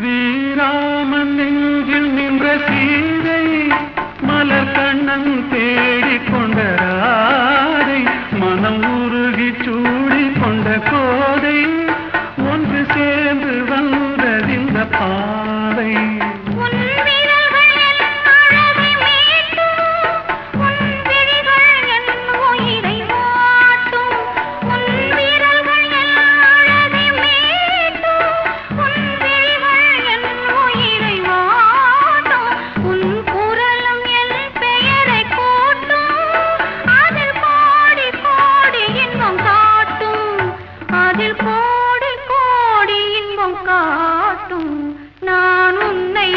ஸ்ரீராமன் நெஞ்சில் நின்ற சீதை மலர் கண்ணன் தேடிக் கொண்ட ராதை மனம் உருகி சூடி கொண்ட கோதை ஒன்று சேர்ந்து வந்ததிந்த பாதை நான் உன்னை